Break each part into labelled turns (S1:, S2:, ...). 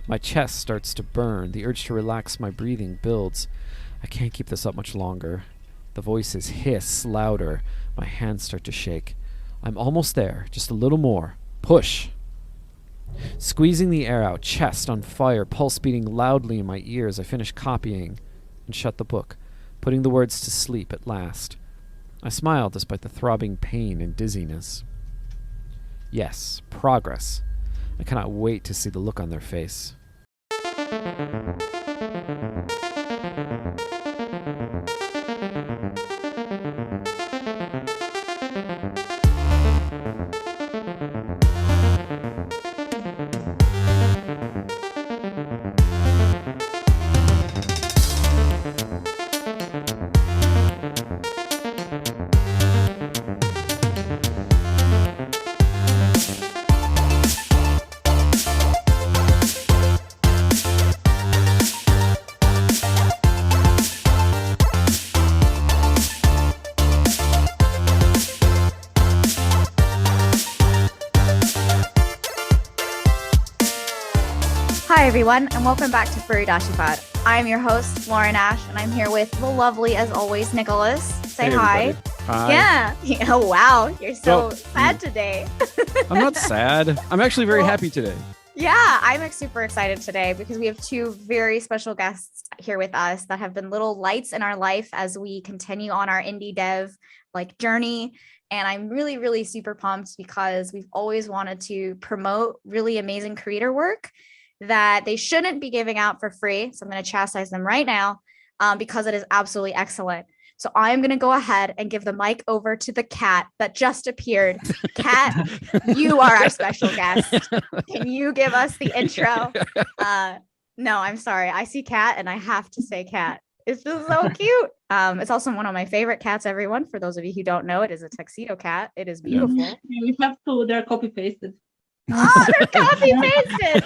S1: My chest starts to burn. The urge to relax my breathing builds. I can't keep this up much longer. The voices hiss louder. My hands start to shake. I'm almost there. Just a little more. Push. Squeezing the air out, chest on fire, pulse beating loudly in my ears, I finish copying and shut the book, putting the words to sleep at last. I smile despite the throbbing pain and dizziness. Yes, progress. I cannot wait to see the look on their face.
S2: Hi everyone, and welcome back to Furry Dashi Pod. I'm your host, Lauren Ash, and I'm here with the lovely, as always, Nicholas. Say
S1: Hey,
S2: hi.
S1: everybody. Hi.
S2: Yeah. Oh, wow. You're so sad today.
S1: I'm not sad. I'm actually very happy today.
S2: Yeah, I'm super excited today because we have two very special guests here with us that have been little lights in our life as we continue on our indie dev journey. And I'm really, really super pumped because we've always wanted to promote really amazing creator work that they shouldn't be giving out for free. So I'm going to chastise them right now because it is absolutely excellent. So I'm going to go ahead and give the mic over to the cat that just appeared. Cat, you are our special guest. Can you give us the intro? No, I'm sorry. I see Cat and I have to say Cat. It's just so cute. It's also one of my favorite cats, everyone. For those of you who don't know, it is a tuxedo cat. It is beautiful.
S3: Yeah, we have to, they're copy pasted.
S2: Oh, they're copy pasted.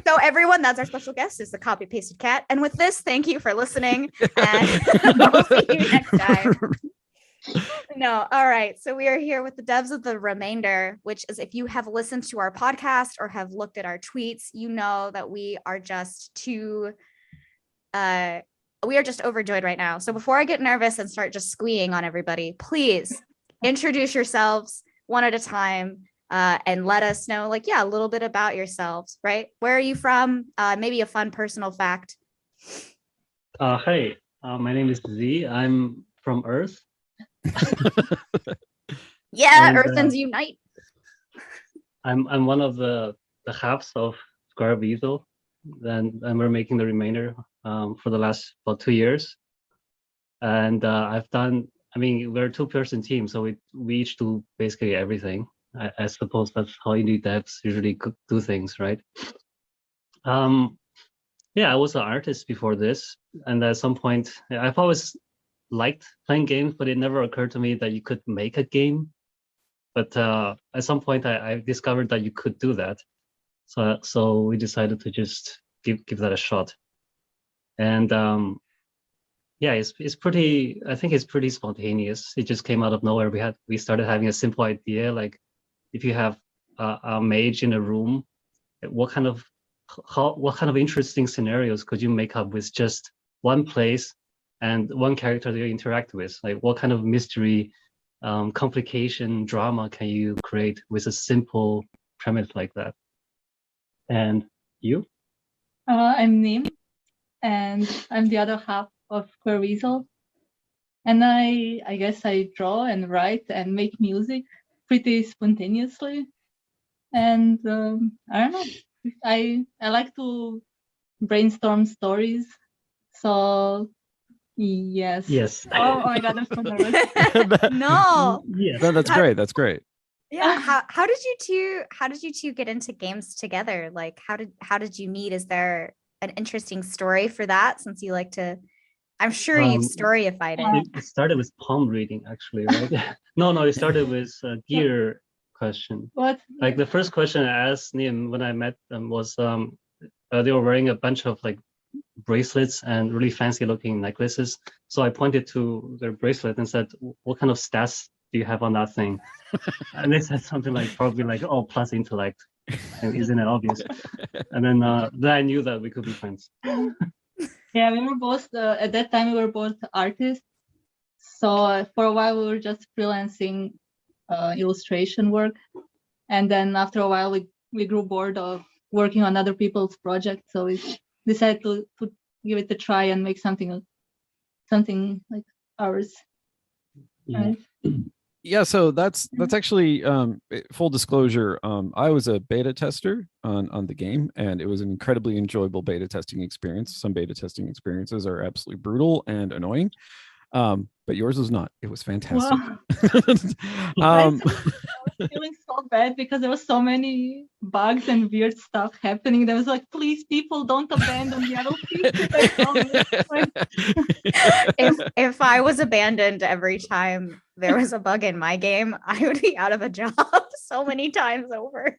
S2: So everyone, that's our special guest, is the copy pasted cat. And with this, thank you for listening. And we'll see you next time. No, all right. So we are here with the devs of the remainder, which is, if you have listened to our podcast or have looked at our tweets, you know that we are just overjoyed right now. So before I get nervous and start just squeeing on everybody, please introduce yourselves one at a time, and let us know, a little bit about yourselves, right? Where are you from? Maybe a fun personal fact.
S3: Hey, my name is Z. I'm from Earth.
S2: Yeah,
S3: And,
S2: Earthens unite.
S3: I'm one of the halves of Square Weasel, and we're making the remainder for the last about 2 years. And we're a two-person team, so we each do basically everything. I suppose that's how indie devs usually do things, right? Yeah, I was an artist before this, and at some point, I've always liked playing games, but it never occurred to me that you could make a game. But at some point, I discovered that you could do that. So we decided to just give that a shot. And yeah, it's pretty. I think it's pretty spontaneous. It just came out of nowhere. We started having a simple idea, like if you have a mage in a room, what kind of interesting scenarios could you make up with just one place and one character that you interact with? Like what kind of mystery, complication, drama can you create with a simple premise like that? And you?
S4: I'm Nim, and I'm the other half of Square Weasel. And I guess I draw and write and make music pretty spontaneously. And I don't know, I like to brainstorm stories. So yes.
S3: Yes.
S4: Oh my God, I'm so nervous.
S2: No.
S3: Yes.
S1: No, that's great. That's great.
S2: Yeah. How did you two get into games together? Like, how did you meet? Is there an interesting story for that? Since you like to, I'm sure you've storyified it.
S3: It started with palm reading, actually, right? No, it started with a gear question.
S4: What?
S3: Like the first question I asked Nim when I met them was, they were wearing a bunch of like bracelets and really fancy looking necklaces. So I pointed to their bracelet and said, what kind of stats do you have on that thing? And they said something like, probably like, oh, plus intellect. And isn't it obvious? And then I knew that we could be friends.
S4: Yeah, we were both at that time we were both artists. So for a while we were just freelancing illustration work, and then after a while we grew bored of working on other people's projects, so we decided to give it a try and make something like ours.
S3: Yeah.
S4: Right?
S1: Yeah, so that's actually full disclosure. I was a beta tester on the game, and it was an incredibly enjoyable beta testing experience. Some beta testing experiences are absolutely brutal and annoying, but yours was not. It was fantastic.
S4: Wow. I was feeling so bad because there was so many bugs and weird stuff happening. There was like, please, people, don't abandon the other people.
S2: If I was abandoned every time there was a bug in my game, I would be out of a job so many times over.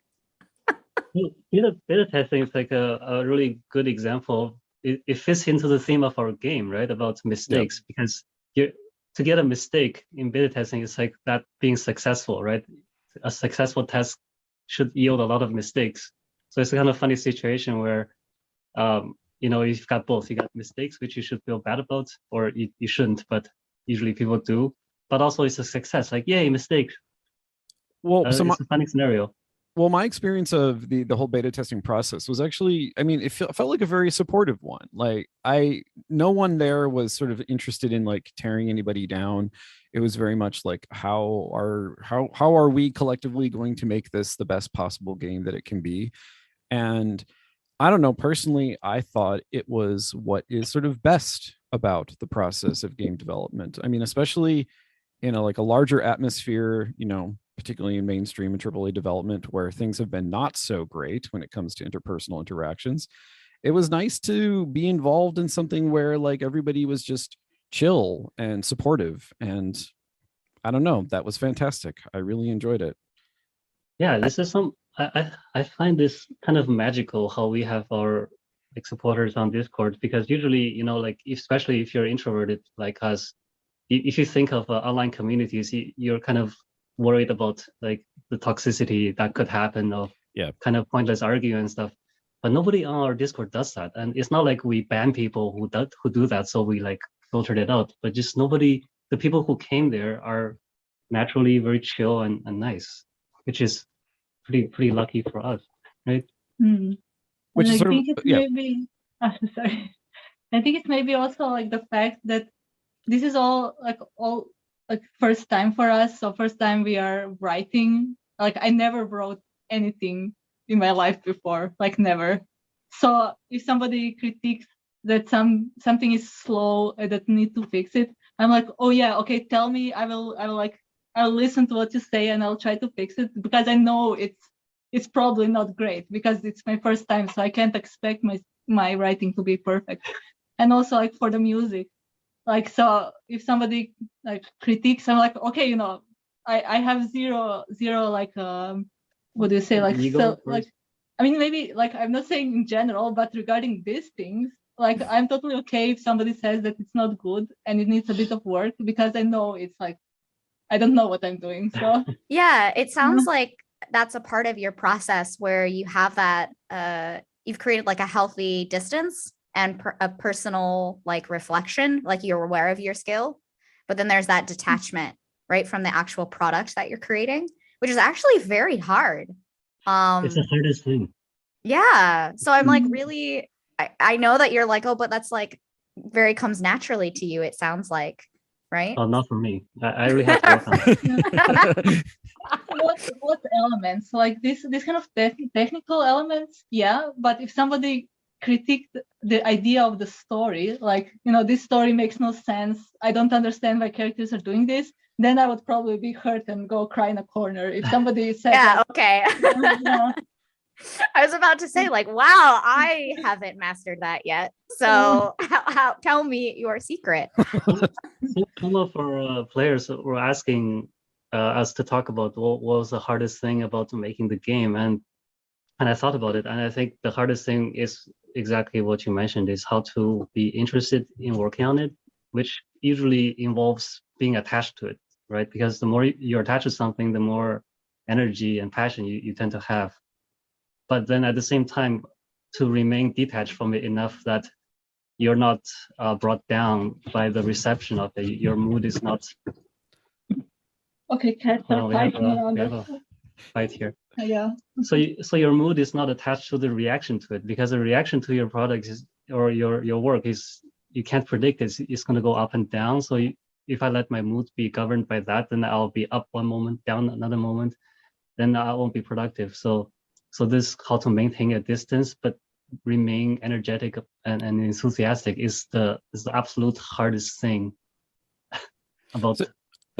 S3: Beta testing is like a really good example. It fits into the theme of our game, right? About mistakes, because to get a mistake in beta testing is like that being successful, right? A successful test should yield a lot of mistakes. So it's a kind of funny situation where, you've got both. You got mistakes, which you should feel bad about, or you shouldn't, but usually people do. But also it's a success, like, yay, mistake.
S1: Well,
S3: it's a funny scenario.
S1: Well, my experience of the whole beta testing process was actually, I mean, it felt like a very supportive one. Like no one there was sort of interested in like tearing anybody down. It was very much like how are we collectively going to make this the best possible game that it can be? And I don't know, personally, I thought it was what is sort of best about the process of game development. I mean, especially in a larger atmosphere, particularly in mainstream and AAA development, where things have been not so great when it comes to interpersonal interactions. It was nice to be involved in something where like everybody was just chill and supportive. And I don't know, that was fantastic. I really enjoyed it.
S3: Yeah, this is I find this kind of magical how we have our like supporters on Discord, because usually, like especially if you're introverted like us, if you think of online communities, you're kind of worried about like the toxicity that could happen of kind of pointless arguing and stuff. But nobody on our Discord does that, and it's not like we ban people who do that, so we like filtered it out. But just nobody, the people who came there are naturally very chill and nice, which is pretty lucky for us, right?
S1: Which is
S4: I think it's maybe sorry. I think it's maybe also like the fact that this is all like first time for us. So first time we are writing. Like I never wrote anything in my life before, like never. So if somebody critiques that something is slow and that need to fix it, I'm like, oh yeah, okay, tell me. I'll listen to what you say and I'll try to fix it, because I know it's probably not great because it's my first time, so I can't expect my writing to be perfect. And also like for the music. Like, so if somebody like critiques, I'm like, okay, I have zero like what do you say, like
S3: ego,
S4: like I mean, maybe like I'm not saying in general, but regarding these things, like I'm totally okay if somebody says that it's not good and it needs a bit of work, because I know it's like I don't know what I'm doing. So
S2: yeah, it sounds like that's a part of your process where you have that you've created like a healthy distance and a personal like reflection, like you're aware of your skill, but then there's that detachment, right, from the actual product that you're creating, which is actually very hard.
S3: It's the hardest thing.
S2: Yeah. So I'm like, really, I know that you're like, oh, but that's like very comes naturally to you, it sounds like, right?
S3: Oh, not for me. I really have to work on it.
S4: what elements, like this kind of technical elements, yeah, but if somebody critique the idea of the story, like, this story makes no sense, I don't understand why characters are doing this, then I would probably be hurt and go cry in a corner. If somebody said
S2: okay. I was about to say, like, wow, I haven't mastered that yet, so how tell me your secret.
S3: Some of our players were asking us to talk about what was the hardest thing about making the game, and I thought about it, and I think the hardest thing is exactly what you mentioned, is how to be interested in working on it, which usually involves being attached to it, right? Because the more you're attached to something, the more energy and passion you tend to have. but then at the same time to remain detached from it enough that you're not brought down by the reception of it. Your mood is not.
S4: Okay, cats are fighting around us.
S3: We have a fight here.
S4: Yeah.
S3: So your mood is not attached to the reaction to it, because the reaction to your product is, or your work is, you can't predict it. It's going to go up and down. So if I let my mood be governed by that, then I'll be up one moment, down another moment, then I won't be productive. So this how to maintain a distance but remain energetic and enthusiastic is the absolute hardest thing about.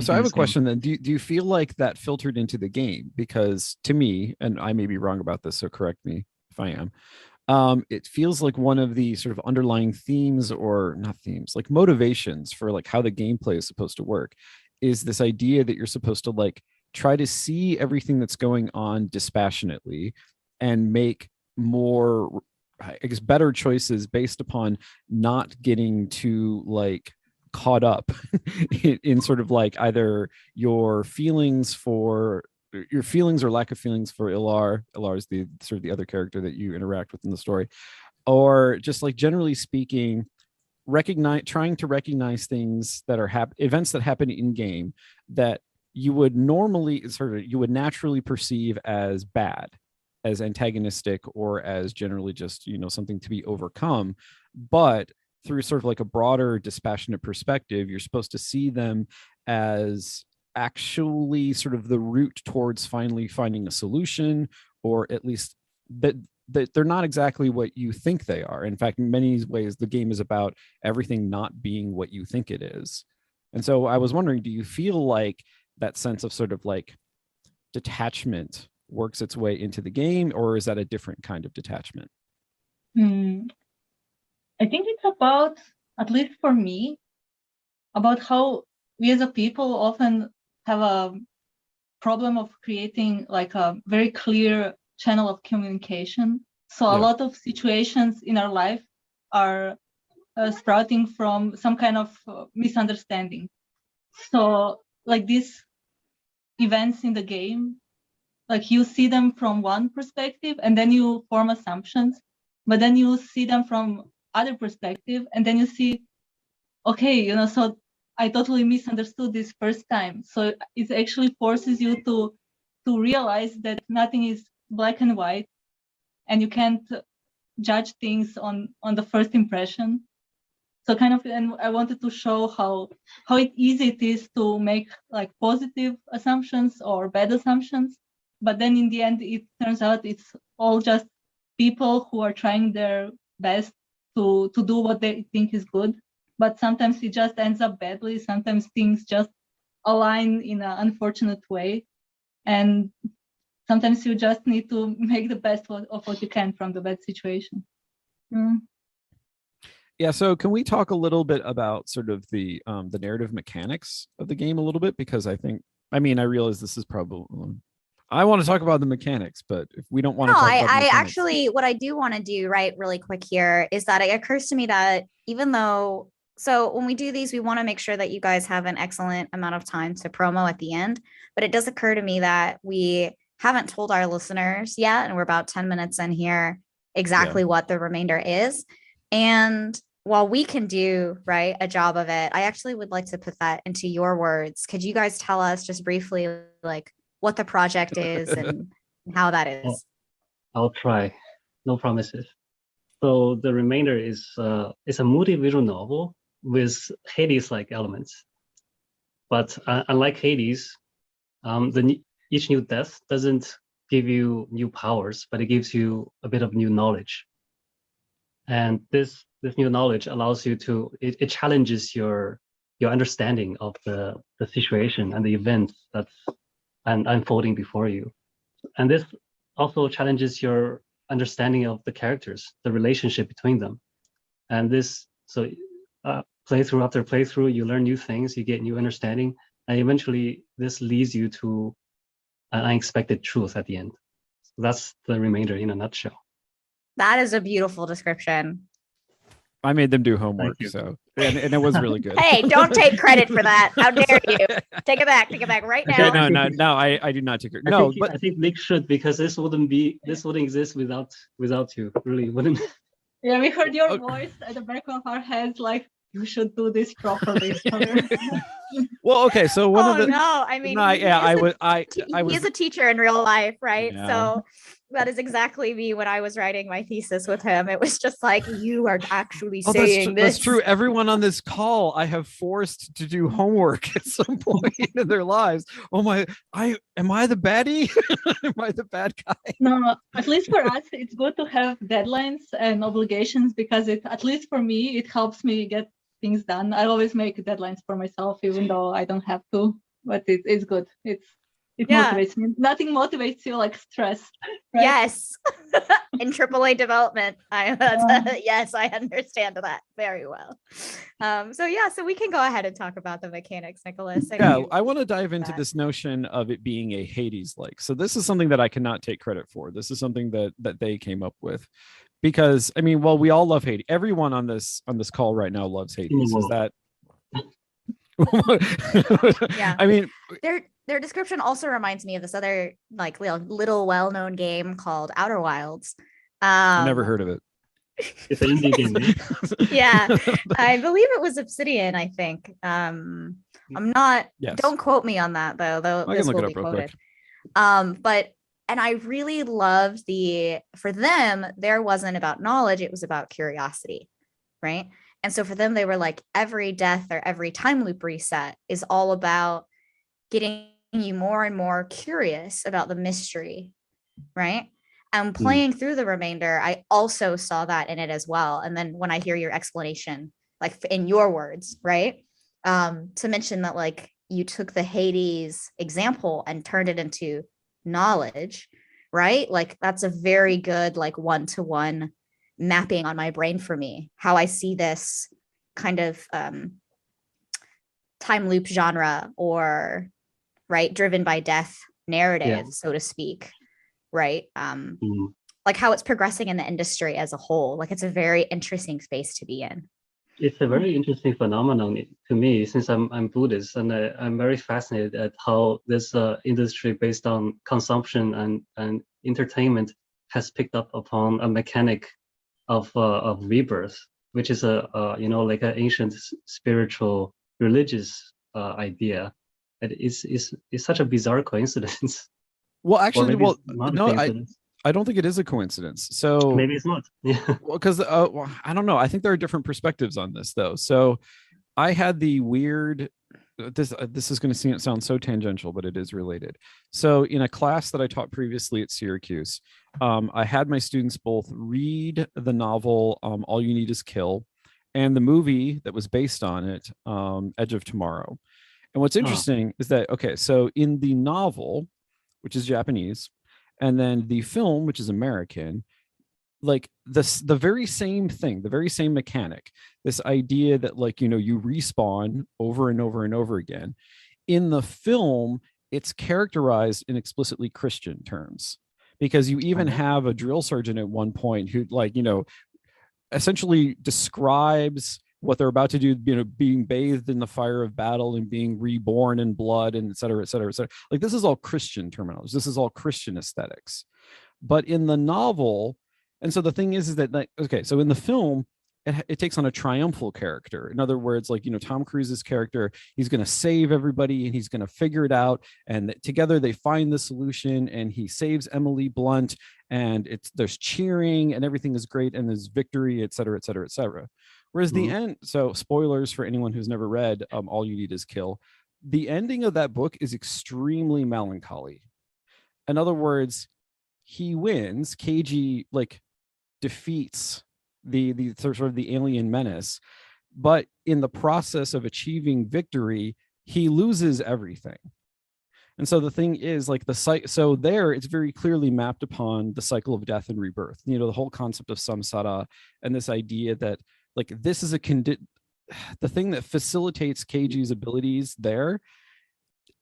S1: So I have a question then. Do you feel like that filtered into the game? Because to me, and I may be wrong about this, so correct me if I am, it feels like one of the sort of underlying themes, or not themes, like motivations for like how the gameplay is supposed to work, is this idea that you're supposed to like try to see everything that's going on dispassionately and make more, I guess, better choices based upon not getting too like caught up in sort of like either your feelings or lack of feelings for Ilar. Ilar is the sort of the other character that you interact with in the story, or just like generally speaking, trying to recognize things that are events that happen in game that you would normally you would naturally perceive as bad, as antagonistic, or as generally just, something to be overcome. But through sort of like a broader dispassionate perspective, you're supposed to see them as actually sort of the route towards finally finding a solution, or at least that they're not exactly what you think they are. In fact, in many ways, the game is about everything not being what you think it is. And so I was wondering, do you feel like that sense of sort of like detachment works its way into the game, or is that a different kind of detachment?
S4: I think it's about, at least for me, about how we as a people often have a problem of creating like a very clear channel of communication. So a lot of situations in our life are sprouting from some kind of misunderstanding. So like these events in the game, like you see them from one perspective and then you form assumptions, but then you see them from other perspective and then you see, okay, so I totally misunderstood this first time. So it actually forces you to realize that nothing is black and white, and you can't judge things on the first impression. So kind of, and I wanted to show how easy it is to make like positive assumptions or bad assumptions, but then in the end it turns out it's all just people who are trying their best to do what they think is good, but sometimes it just ends up badly. Sometimes things just align in an unfortunate way, and sometimes you just need to make the best of what you can from the bad situation.
S1: Yeah, so can we talk a little bit about sort of the narrative mechanics of the game a little bit? Because I realize this is probably, I want to talk about the mechanics, but if we don't want to talk about the mechanics.
S2: Actually, what I do want to do really quick here is that it occurs to me that even though, so when we do these, we want to make sure that you guys have an excellent amount of time to promo at the end, but it does occur to me that we haven't told our listeners yet, and we're about 10 minutes in here, exactly what the remainder is. And while we can do a job of it, I actually would like to put that into your words. Could you guys tell us just briefly like what the project is and how that is?
S3: I'll try. No promises. So the remainder is it's a moody visual novel with Hades-like elements. But unlike Hades, each new death doesn't give you new powers, but it gives you a bit of new knowledge. And this new knowledge allows you to, it challenges your understanding of the situation and the events that's unfolding before you. And this also challenges your understanding of the characters, the relationship between them. And this, so playthrough after playthrough, you learn new things, you get new understanding, and eventually this leads you to an unexpected truth at the end. So that's the remainder in a nutshell.
S2: That is a beautiful description.
S1: I made them do homework,
S3: you.
S1: so and it was really good.
S2: Hey, don't take credit for that. How dare you? Take it back right now.
S1: Okay, no, I do not take credit.
S3: I think Nick should, because this wouldn't exist without you. Really wouldn't.
S4: Yeah, we heard your voice at the back of our heads, like, you should do this properly.
S1: Well, okay, so
S2: I mean,
S1: I was
S2: he's a teacher in real life, right?
S1: Yeah.
S2: So that is exactly me when I was writing my thesis with him. It was just like, you are actually saying this.
S1: That's true. Everyone on this call, I have forced to do homework at some point in their lives. Oh my, am I the baddie? Am I the bad guy?
S4: No, at least for us, it's good to have deadlines and obligations, because at least for me, it helps me get things done. I always make deadlines for myself, even though I don't have to, but it's good. It motivates me. Nothing motivates you like stress. Right?
S2: Yes. In AAA development. Yes, I understand that very well. So we can go ahead and talk about the mechanics, Nicholas.
S1: I want to dive into this notion of it being a Hades-like. So this is something that I cannot take credit for. This is something that they came up with. Because I mean, well, we all love Hades. Everyone on this call right now loves Hades. Is that?
S2: Yeah.
S1: I mean,
S2: their description also reminds me of this other like little well-known game called Outer Wilds.
S1: I never heard of it.
S3: It's an indie game.
S2: Yeah, I believe it was Obsidian. I think. I'm not. Yes. Don't quote me on that though.
S1: I can look it up real quick.
S2: And I really loved for them, there wasn't about knowledge, it was about curiosity, right? And so for them, they were like, every death or every time loop reset is all about getting you more and more curious about the mystery, right? And playing through the remainder, I also saw that in it as well. And then when I hear your explanation, like in your words, right? To mention that like you took the Hades example and turned it into knowledge, right? Like that's a very good like one-to-one mapping on my brain for me, how I see this kind of time loop genre, or right, driven by death narrative, so to speak, right? Like how it's progressing in the industry as a whole. Like it's a very interesting space to be in.
S3: It's a very interesting phenomenon to me, since I'm Buddhist, and I'm very fascinated at how this industry based on consumption and entertainment has picked up upon a mechanic of rebirth, which is like an ancient spiritual religious idea. It's such a bizarre coincidence.
S1: Well, actually, I don't think it is a coincidence. So
S3: maybe it's not. Yeah.
S1: Well, because I don't know. I think there are different perspectives on this, though. So I had the weird. This is going to sound so tangential, but it is related. So in a class that I taught previously at Syracuse, I had my students both read the novel "All You Need Is Kill" and the movie that was based on it, "Edge of Tomorrow." And what's interesting is that so in the novel, which is Japanese, and then the film, which is American, like the very same thing, the very same mechanic, this idea that like, you respawn over and over and over again. In the film, it's characterized in explicitly Christian terms, because you even have a drill sergeant at one point who essentially describes what they're about to do, being bathed in the fire of battle and being reborn in blood, and et cetera, et cetera, et cetera. Like this is all Christian terminology. This is all Christian aesthetics. But in the novel, and so the thing is that, like, so in the film, it takes on a triumphal character. In other words, like, Tom Cruise's character, he's going to save everybody and he's going to figure it out. And together they find the solution, and he saves Emily Blunt, and there's cheering and everything is great, and there's victory, et cetera, et cetera, et cetera. Whereas the end, so spoilers for anyone who's never read All You Need Is Kill, the ending of that book is extremely melancholy. In other words, he wins, KG like defeats the sort of the alien menace, but in the process of achieving victory, he loses everything. And so the thing is, like, so there it's very clearly mapped upon the cycle of death and rebirth, the whole concept of samsara, and this idea that, like, this is the thing that facilitates KG's abilities there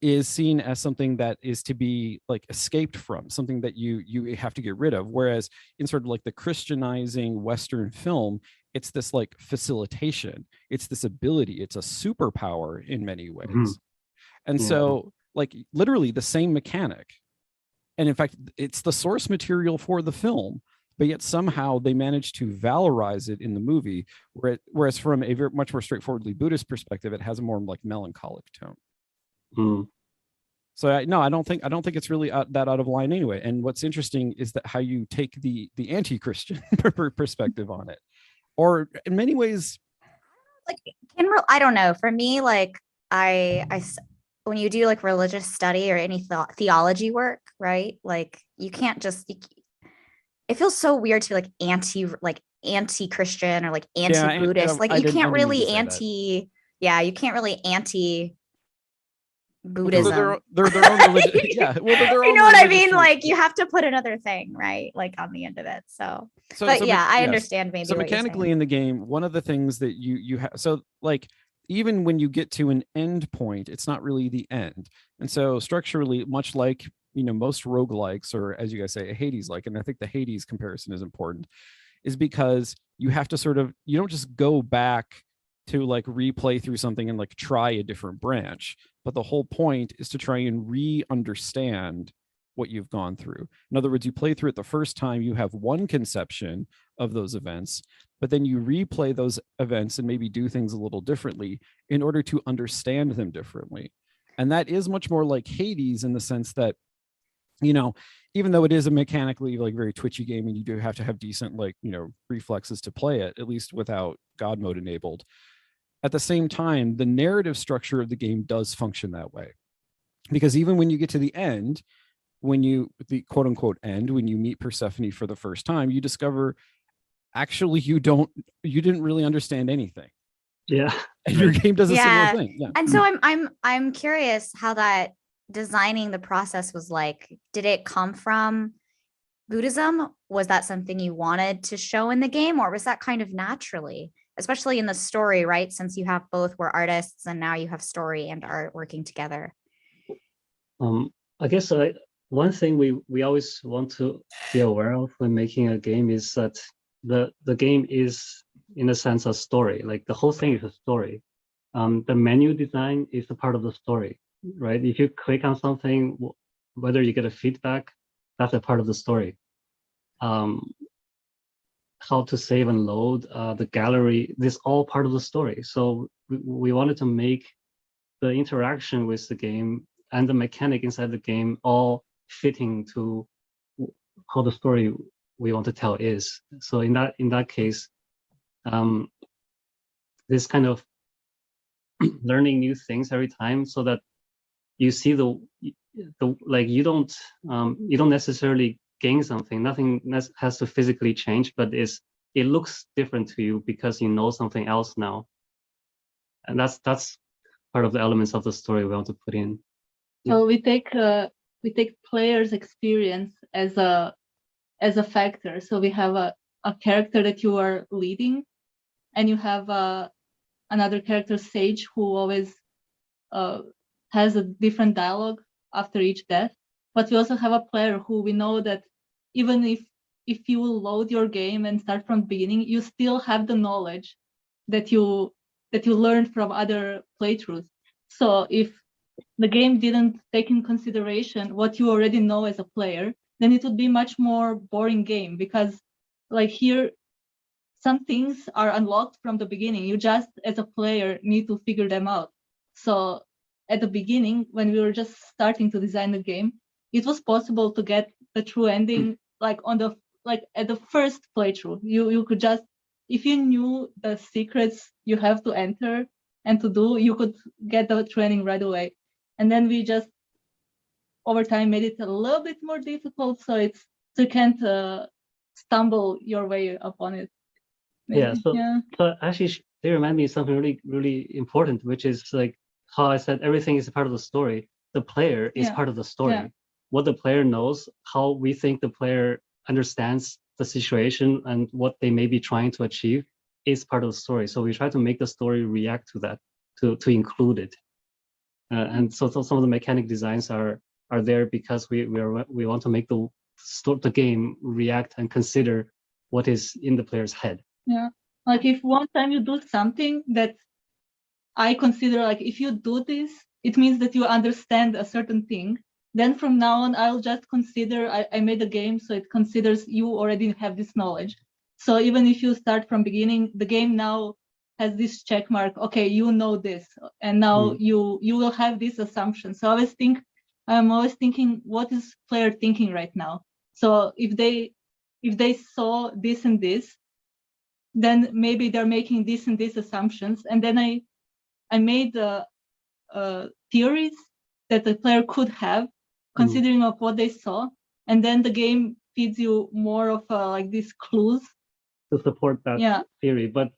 S1: is seen as something that is to be like escaped from, something that you have to get rid of. Whereas in sort of like the Christianizing Western film, it's this like facilitation, it's this ability, it's a superpower in many ways.
S3: Mhm.
S1: And
S3: Yeah.
S1: so like literally the same mechanic, and in fact it's the source material for the film, but yet somehow they managed to valorize it in the movie, whereas from a very much more straightforwardly Buddhist perspective, it has a more like melancholic tone.
S3: Mm.
S1: So I don't think it's really that out of line anyway. And what's interesting is that how you take the anti-Christian perspective on it, or in many ways,
S2: Like, I don't know. For me, like when you do like religious study or any theology work, right? Like you can't just. It feels so weird to like anti-Christian or like anti-Buddhist. Like you can't really you can't really anti Buddhism.
S1: They're their own religion. Yeah, well, they're their own.
S2: You know what I mean? Like you have to put another thing, right? Like on the end of it. I understand maybe.
S1: So mechanically in the game, one of the things that you have, so like even when you get to an end point, it's not really the end. And so structurally, much like most roguelikes, or as you guys say, a Hades like, and I think the Hades comparison is important, is because you have to you don't just go back to like replay through something and like try a different branch, but the whole point is to try and re-understand what you've gone through. In other words, you play through it the first time, you have one conception of those events, but then you replay those events and maybe do things a little differently in order to understand them differently. And that is much more like Hades in the sense that, even though it is a mechanically like very twitchy game and you do have to have decent like, reflexes to play it, at least without God mode enabled. At the same time, the narrative structure of the game does function that way. Because even when you get to the end, the quote unquote end, when you meet Persephone for the first time, you discover actually you didn't really understand anything.
S3: Yeah.
S1: And your game does a similar thing. Yeah.
S2: And so I'm curious how that designing the process was like. Did it come from Buddhism? Was that something you wanted to show in the game, or was that kind of naturally, especially in the story, right? Since you have both were artists and now you have story and art working together.
S3: I guess one thing we always want to be aware of when making a game is that the game is in a sense a story. Like the whole thing is a story. The menu design is a part of the story, right? If you click on something, whether you get a feedback, that's a part of the story. How to save and load, the gallery, this all part of the story. So we wanted to make the interaction with the game and the mechanic inside the game all fitting to how the story we want to tell is. So in that case, this kind of learning new things every time, so that you see the like you don't necessarily gain something. Nothing has to physically change, but it looks different to you because you know something else now, and that's part of the elements of the story we want to put in.
S4: So we take players' experience as a factor. So we have a character that you are leading, and you have another character, Sage, who always has a different dialogue after each death. But we also have a player who we know that even if you load your game and start from the beginning, you still have the knowledge that you learned from other playthroughs. So if the game didn't take in consideration what you already know as a player, then it would be much more boring game, because like here, some things are unlocked from the beginning. You just as a player need to figure them out. So at the beginning, when we were just starting to design the game, it was possible to get the true ending at the first playthrough. You could just, if you knew the secrets you have to enter and to do, you could get the training right away. And then we just over time made it a little bit more difficult, so you can't stumble your way upon it.
S3: Maybe. So actually they remind me of something really, really important, which is like how I said everything is a part of the story. The player is part of the story. Yeah. What the player knows, how we think the player understands the situation and what they may be trying to achieve is part of the story. So we try to make the story react to that, to include it. And so some of the mechanic designs are there because we want to make the game react and consider what is in the player's head.
S4: Yeah. Like if one time you do something that I consider like if you do this, it means that you understand a certain thing. Then from now on, I'll just consider I made a game, so it considers you already have this knowledge. So even if you start from beginning, the game now has this check mark. Okay, you know this, and now you will have this assumption. So I'm always thinking, what is player thinking right now? So if they saw this and this, then maybe they're making this and this assumptions, and then I made theories that the player could have, considering of what they saw, and then the game feeds you more of like these clues
S3: to support that theory. But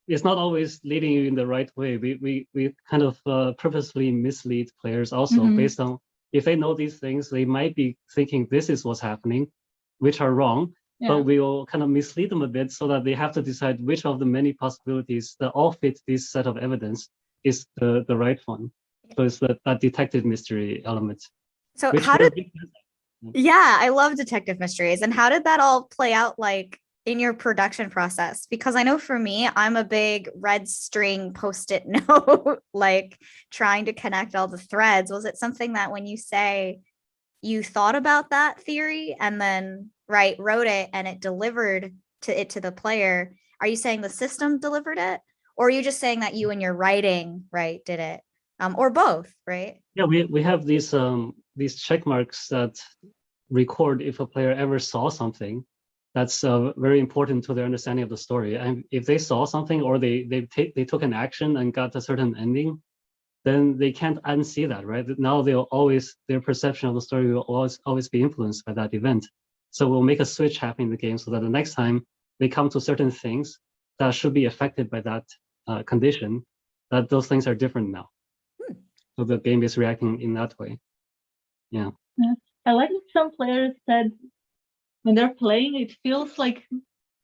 S3: it's not always leading you in the right way. We kind of purposely mislead players also based on if they know these things, they might be thinking this is what's happening, which are wrong. But we will kind of mislead them a bit so that they have to decide which of the many possibilities that all fit this set of evidence is the right one. So it's that detective mystery element.
S2: So I love detective mysteries. And how did that all play out like in your production process? Because I know for me, I'm a big red string post-it note, like trying to connect all the threads. Was it something that when you say you thought about that theory and then wrote it and it delivered to the player? Are you saying the system delivered it, or are you just saying that you and your writing did it, or both? Right?
S3: Yeah, we have these check marks that record if a player ever saw something that's very important to their understanding of the story. And if they saw something or they took an action and got a certain ending, then they can't unsee that, right? Now their perception of the story will always be influenced by that event. So we'll make a switch happen in the game so that the next time they come to certain things that should be affected by that condition, that those things are different now. So the game is reacting in that way. Yeah.
S4: I like that some players said when they're playing, it feels like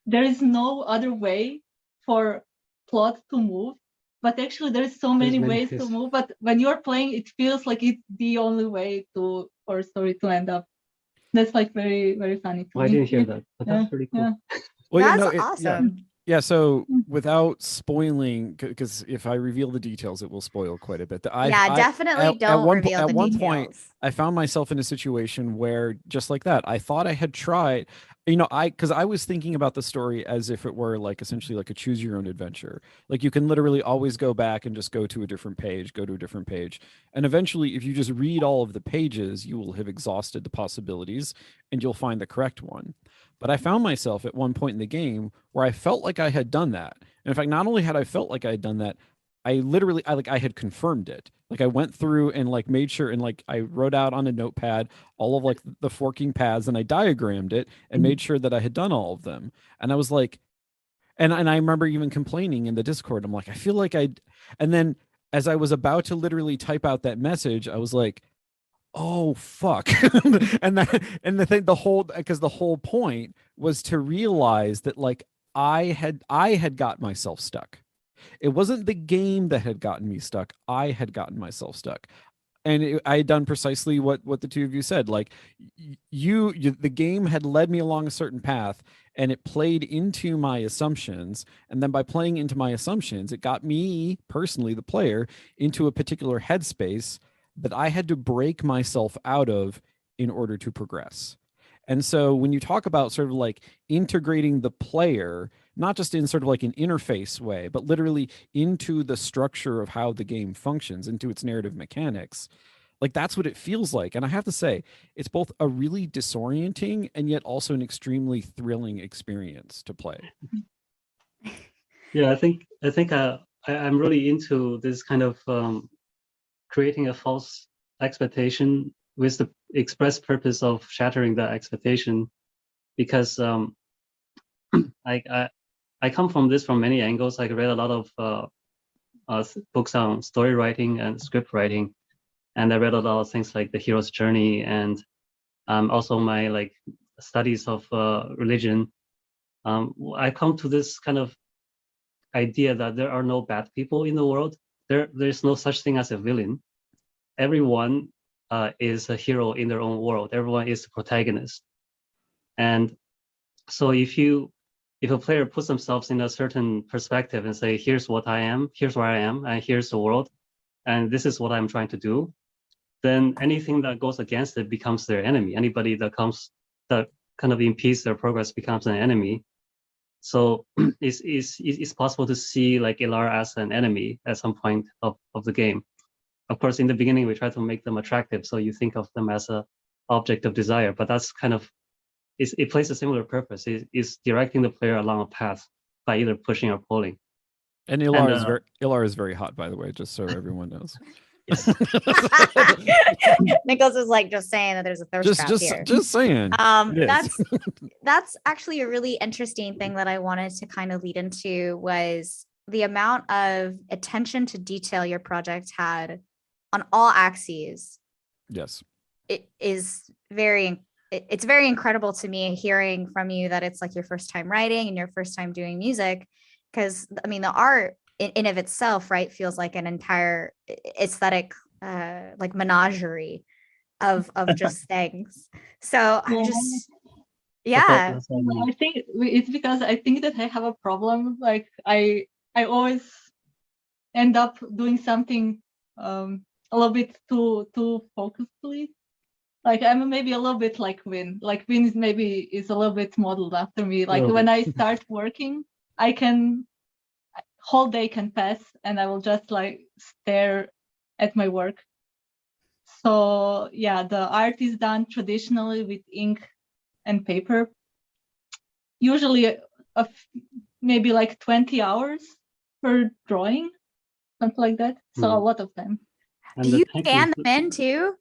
S4: there is no other way for plot to move. But actually, there's so many ways to move. But when you're playing, it feels like it's the only way for a story to end up. That's like very, very funny to me.
S3: I didn't hear that, but that's pretty cool.
S4: Yeah.
S1: Well,
S2: That's awesome.
S1: Yeah, so without spoiling, because if I reveal the details, it will spoil quite a bit.
S2: Definitely don't reveal the details. At one point,
S1: I found myself in a situation where, just like that, I thought I had tried, because I was thinking about the story as if it were like essentially like a choose your own adventure. Like you can literally always go back and just go to a different page. And eventually, if you just read all of the pages, you will have exhausted the possibilities and you'll find the correct one. But I found myself at one point in the game where I felt like I had done that. And in fact, not only had I felt like I had done that, I had confirmed it. Like I went through and like made sure and like I wrote out on a notepad all of like the forking paths and I diagrammed it and made sure that I had done all of them. And I was like, and I remember even complaining in the Discord. I'm like, I feel like and then as I was about to literally type out that message, I was like, oh fuck. Because the whole point was to realize that like I had got myself stuck. It wasn't the game that had gotten me stuck. I had gotten myself stuck. And I had done precisely what the two of you said. Like the game had led me along a certain path and it played into my assumptions. And then by playing into my assumptions, it got me personally, the player, into a particular headspace that I had to break myself out of in order to progress. And so when you talk about sort of like integrating the player, not just in sort of like an interface way, but literally into the structure of how the game functions, into its narrative mechanics, like that's what it feels like. And I have to say, it's both a really disorienting and yet also an extremely thrilling experience to play.
S3: Yeah, I think I'm really into this kind of creating a false expectation with the express purpose of shattering that expectation, because I come from this from many angles. I read a lot of books on story writing and script writing, and I read a lot of things like The Hero's Journey and also my like studies of religion. I come to this kind of idea that there are no bad people in the world. There's no such thing as a villain. Everyone is a hero in their own world. Everyone is the protagonist. And so if you if a player puts themselves in a certain perspective and say, here's what I am, here's where I am, and here's the world, and this is what I'm trying to do, then anything that goes against it becomes their enemy. Anybody that kind of impedes their progress becomes an enemy. So it's possible to see like Ilara as an enemy at some point of the game. Of course, in the beginning, we try to make them attractive, so you think of them as a object of desire, but that's kind of, it plays a similar purpose. It's directing the player along a path by either pushing or pulling.
S1: And Ilar is very hot, by the way, just so everyone knows.
S3: Yes.
S2: Nicholas is like just saying that there's a thirst trap here.
S1: Just saying.
S2: That's actually a really interesting thing that I wanted to kind of lead into, was the amount of attention to detail your project had on all axes.
S1: Yes.
S2: It's very incredible to me hearing from you that it's like your first time writing and your first time doing music, because I mean the art in of itself, right, feels like an entire aesthetic like menagerie of just things. So I'm just
S4: I think it's because I think that I have a problem. Like I always end up doing something a little bit too focusedly. Like I'm maybe a little bit like Vin. Like Vin is a little bit modeled after me. Like when I start working, whole day can pass and I will just like stare at my work. So yeah, the art is done traditionally with ink and paper. Usually maybe like 20 hours per drawing, something like that. So a lot of time.
S2: And do you scan them in too?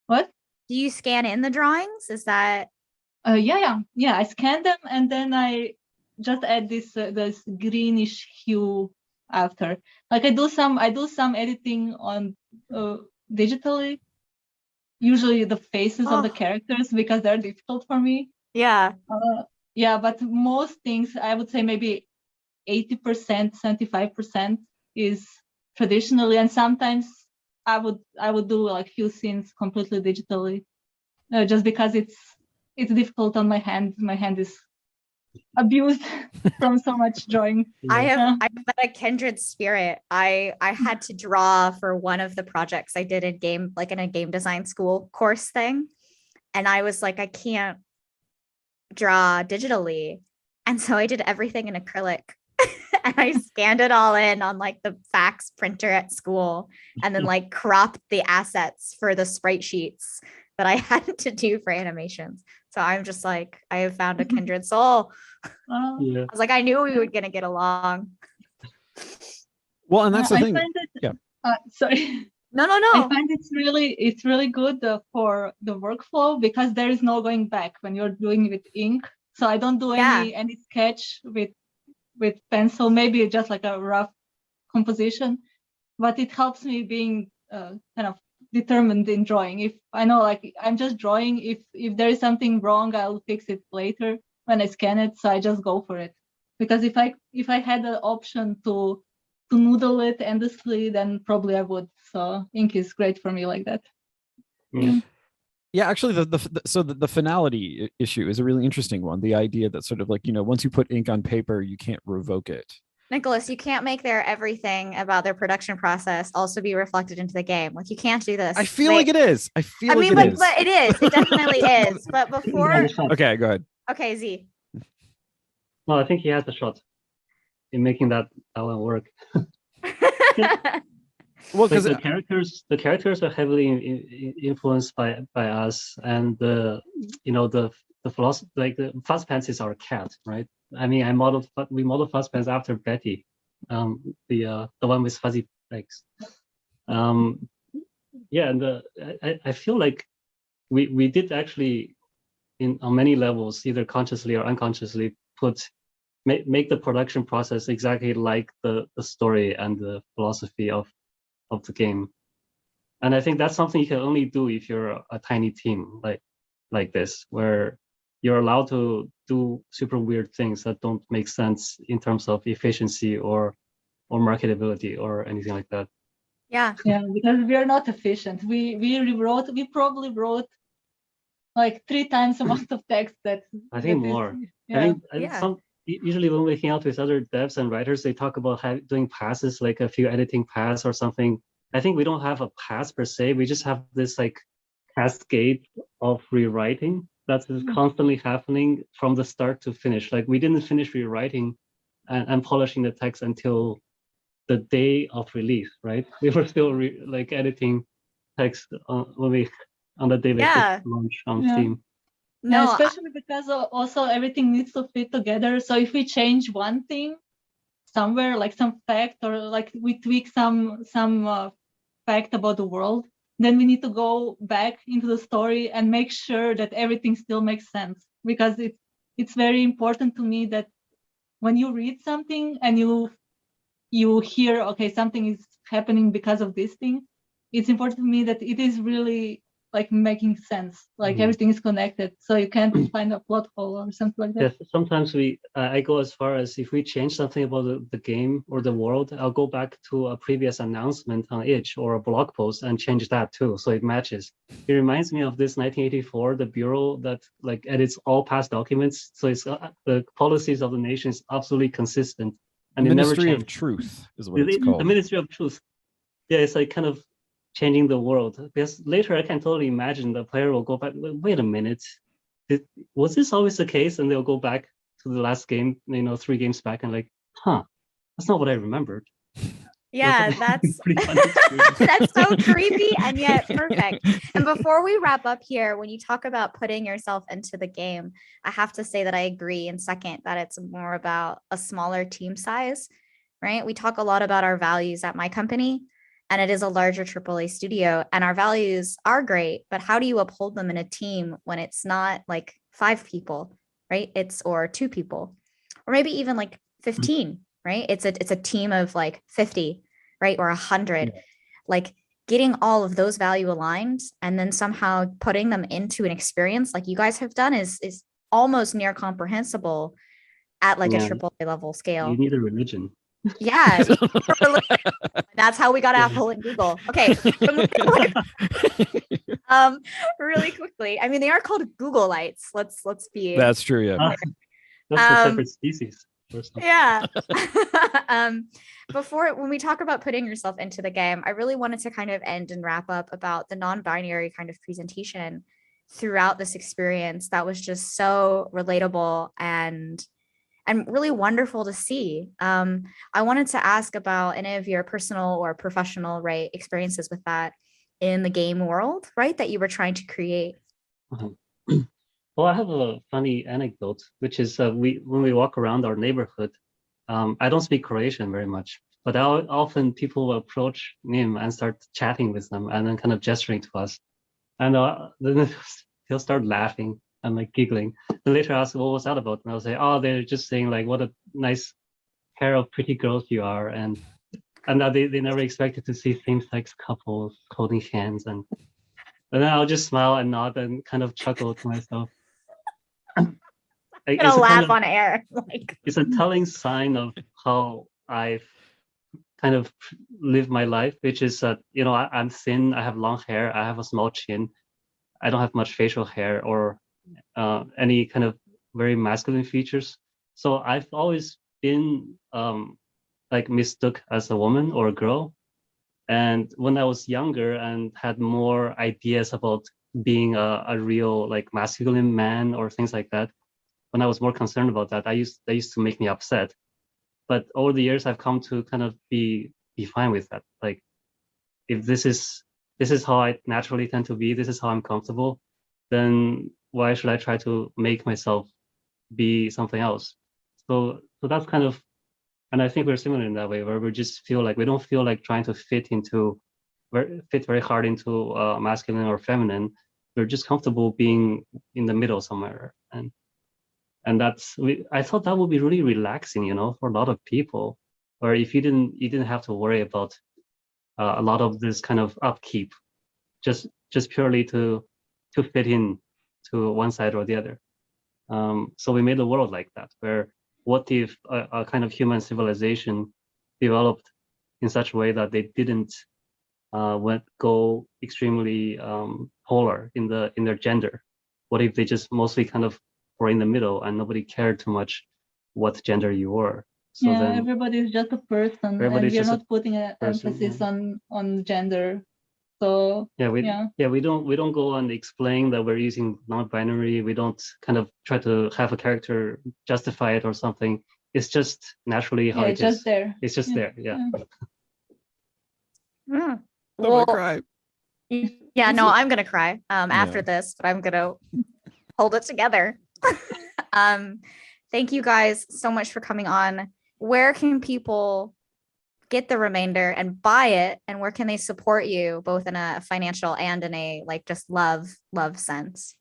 S4: What?
S2: Do you scan in the drawings? Is that?
S4: Yeah. I scan them and then I just add this greenish hue after. Like I do some editing on digitally. Usually the faces of the characters, because they're difficult for me.
S2: Yeah.
S4: But most things I would say maybe 80%, 75% is traditionally, and sometimes I would do like few scenes completely digitally, just because it's difficult on my hand. My hand is abused from so much drawing.
S2: I've met a kindred spirit. I had to draw for one of the projects I did in a game design school course thing, and I was like, I can't draw digitally, and so I did everything in acrylic. And I scanned it all in on like the fax printer at school, and then like cropped the assets for the sprite sheets that I had to do for animations. So I'm just like, I have found a kindred soul. I was like, I knew we were gonna get along.
S1: Well, and that's the thing.
S4: Sorry.
S2: No.
S4: I find it's really good for the workflow, because there is no going back when you're doing it with ink. So I don't do any sketch with pencil, maybe just like a rough composition, but it helps me being kind of determined in drawing. If I know, like, I'm just drawing, if there is something wrong, I'll fix it later when I scan it. So I just go for it, because if I had the option to noodle it endlessly, then probably I would. So ink is great for me like that.
S1: Yeah, actually, the finality issue is a really interesting one. The idea that sort of like, once you put ink on paper, you can't revoke it.
S2: Nicholas, you can't make their everything about their production process also be reflected into the game. Like, you can't do this.
S1: I feel like it is.
S2: But it is. It definitely is. But before.
S1: Okay, go ahead.
S2: Okay, Z.
S3: No, I think he has a shot in making that one work. Well, because the characters are heavily influenced by us, and the philosophy, like the Fuzzpants is our cat, right? I mean, we modeled Fuzzpants after Betty, the one with fuzzy legs. And I feel like we did actually, on many levels, either consciously or unconsciously, make the production process exactly like the story and the philosophy of the game. And I think that's something you can only do if you're a tiny team like this, where you're allowed to do super weird things that don't make sense in terms of efficiency or marketability or anything like that.
S2: Yeah,
S4: because we are not efficient. We probably wrote like 3 times amount of text that
S3: I think more. I mean, usually when we hang out with other devs and writers, they talk about doing passes, like a few editing pass or something. I think we don't have a pass per se. We just have this like cascade of rewriting that's constantly happening from the start to finish. Like we didn't finish rewriting and polishing the text until the day of release, right? We were still like editing text on the day we launch on Steam.
S4: No, especially because also everything needs to fit together. So if we change one thing somewhere, like some fact, or like we tweak some fact about the world, then we need to go back into the story and make sure that everything still makes sense. Because it's very important to me that when you read something and you hear, okay, something is happening because of this thing, it's important to me that it is really like making sense, like everything is connected, so you can't find a plot hole or something like that.
S3: Yes, sometimes I go as far as if we change something about the game or the world, I'll go back to a previous announcement on itch or a blog post and change that too, so it matches. It reminds me of this 1984, the bureau that like edits all past documents, so it's the policies of the nation is absolutely consistent, and it never changes.
S1: Ministry of Truth is what it's called.
S3: The Ministry of Truth. Yeah, it's like kind of changing the world, because later I can totally imagine the player will go back, wait a minute, was this always the case? And they'll go back to the last game, 3 games back, and like, that's not what I remembered.
S2: Yeah, that's that's so creepy and yet perfect. And before we wrap up here, when you talk about putting yourself into the game, I have to say that I agree in second that it's more about a smaller team size, right? We talk a lot about our values at my company, and it is a larger AAA studio, and our values are great, but how do you uphold them in a team when it's not like 5 people, right? Or 2 people, or maybe even like 15, right? It's a team of like 50, right? Or 100, like getting all of those value aligned and then somehow putting them into an experience like you guys have done is almost near comprehensible at like a AAA level scale.
S3: You need a religion.
S2: Yeah, that's how we got Apple and Google. Okay, really quickly, I mean, they are called Google lights. Let's be.
S1: That's true. Yeah,
S3: that's a separate species.
S2: Yeah. When we talk about putting yourself into the game, I really wanted to kind of end and wrap up about the non-binary kind of presentation throughout this experience that was just so relatable and really wonderful to see. I wanted to ask about any of your personal or professional, right, experiences with that in the game world, right, that you were trying to create.
S3: Well, I have a funny anecdote, which is when we walk around our neighborhood, I don't speak Croatian very much, but often people will approach Nim and start chatting with them and then kind of gesturing to us. And then he'll start laughing and like giggling. And later ask, what was that about? And I'll say, oh, they're just saying like, what a nice pair of pretty girls you are. And that they never expected to see same-sex couples holding hands. And then I'll just smile and nod and kind of chuckle to myself.
S2: I'm gonna laugh on air.
S3: It's a telling sign of how I've kind of lived my life, which is that, I'm thin, I have long hair, I have a small chin, I don't have much facial hair or any kind of very masculine features. So I've always been like mistook as a woman or a girl. And when I was younger and had more ideas about being a real like masculine man or things like that, when I was more concerned about that, that used to make me upset. But over the years, I've come to kind of be fine with that. Like, if this is how I naturally tend to be, this is how I'm comfortable, then why should I try to make myself be something else? So that's kind of, and I think we're similar in that way, where we just feel like we don't feel like trying to fit very hard into masculine or feminine. We're just comfortable being in the middle somewhere, and I thought that would be really relaxing, for a lot of people, where if you didn't have to worry about a lot of this kind of upkeep, just purely to fit in to one side or the other. So we made a world like that, where what if a kind of human civilization developed in such a way that they didn't go extremely polar in their gender? What if they just mostly kind of were in the middle and nobody cared too much what gender you were. So
S4: yeah,
S3: then
S4: everybody's just a person, and
S3: everybody's
S4: we're
S3: just a
S4: not putting an
S3: person,
S4: emphasis
S3: yeah.
S4: on gender. So
S3: we
S4: yeah.
S3: we don't go on explain that we're using non-binary. We don't kind of try to have a character justify it or something. It's just naturally how
S4: Yeah,
S3: it
S4: it's just
S3: is.
S4: there.
S3: It's just
S4: Yeah,
S3: there. Yeah.
S2: Mm.
S1: I'm
S2: Well,
S1: gonna cry.
S2: yeah, no, I'm gonna cry after
S1: Yeah.
S2: this, but I'm gonna hold it together. Thank you guys so much for coming on. Where can people get the remainder and buy it, and where can they support you both in a financial and in a like just love sense?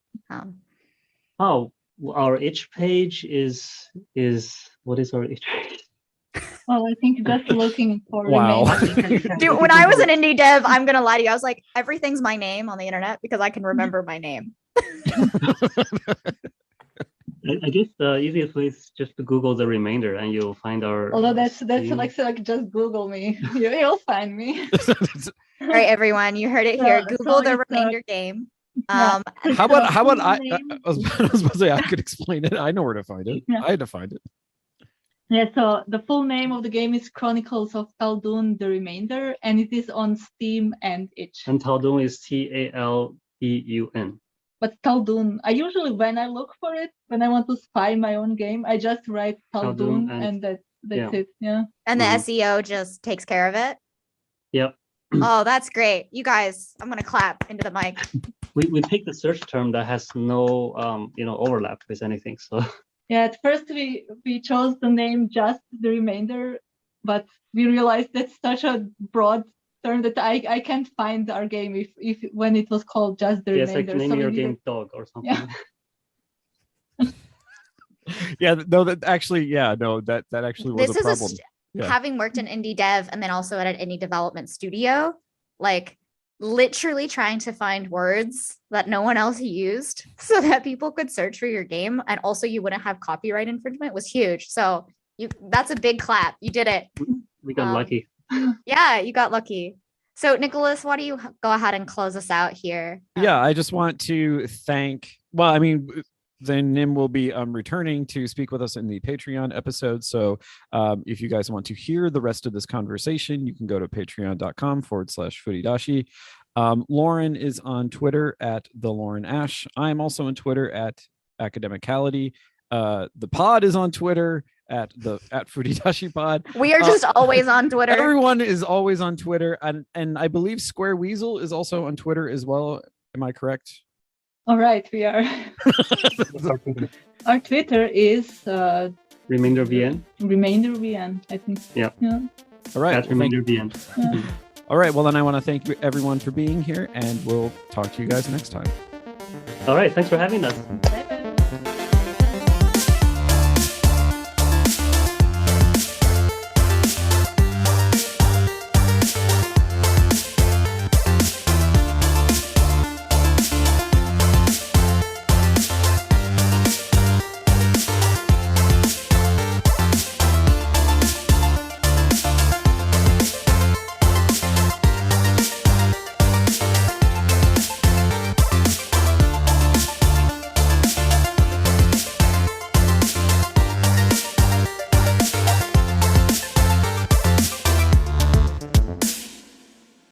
S3: Oh, our itch page is what is our itch page?
S4: Well, I think just looking for
S1: Wow.
S4: remainder.
S2: Dude, when I was an indie dev, I'm gonna lie to you, I was like, everything's my name on the internet because I can remember my name.
S3: I guess the easiest way is just to Google the remainder, and you'll find our.
S4: Although that's
S3: Steam.
S4: like just Google me. You'll find me.
S2: All right, everyone, you heard it here.
S4: So
S2: Google the
S4: it's,
S2: remainder game.
S4: yeah.
S1: How about I
S4: name?
S1: was about to say I could explain it. I know where to find it.
S4: Yeah.
S1: I had to find it.
S4: Yeah, so the full name of the game is Chronicles of Tal'dun, The Remainder, and it is on Steam and itch.
S3: And Tal'dun is Taldeun.
S4: But Tal'dun, I usually, when I look for it, when I want to spy my own game, I just write Tal'dun, and that's
S3: yeah.
S4: it. Yeah.
S2: And the SEO just takes care of it.
S3: Yep.
S2: Oh, that's great. You guys, I'm gonna clap into the mic.
S3: We picked a search term that has no overlap with anything. So
S4: Yeah, at first we chose the name Just the Remainder, but we realized that's such a broad term that I can't find our game if when it was called Just the
S3: it's like
S4: Remainder.
S3: naming your
S4: we
S3: game
S4: needed-
S3: dog or something.
S4: Yeah.
S1: Yeah, no, that actually, that actually was
S2: This
S1: a
S2: is
S1: problem. Yeah.
S2: having worked in indie dev and then also at an indie development studio, like literally trying to find words that no one else used so that people could search for your game and also you wouldn't have copyright infringement was huge. So that's a big clap. You did it.
S3: We got lucky.
S2: Yeah, you got lucky. So Nicholas, why don't you go ahead and close us out here?
S1: Yeah, I just want to thank, well, I mean, then Nim will be returning to speak with us in the Patreon episode. So if you guys want to hear the rest of this conversation, you can go to patreon.com/Furidashi. Lauren is on Twitter at the Lauren Ash. I'm also on Twitter at Academicality. The pod is on Twitter at Furidashi Pod.
S2: We are just always on Twitter.
S1: Everyone is always on Twitter, and I believe Square Weasel is also on Twitter as well. Am I correct?
S4: All right, we are. Our Twitter is
S3: Remainder VN.
S4: Remainder VN, I think.
S3: Yeah.
S1: All right.
S3: That's Remainder VN.
S4: Yeah.
S1: All right. Well, then I want to thank everyone for being here, and we'll talk to you guys next time.
S3: All right. Thanks for having us.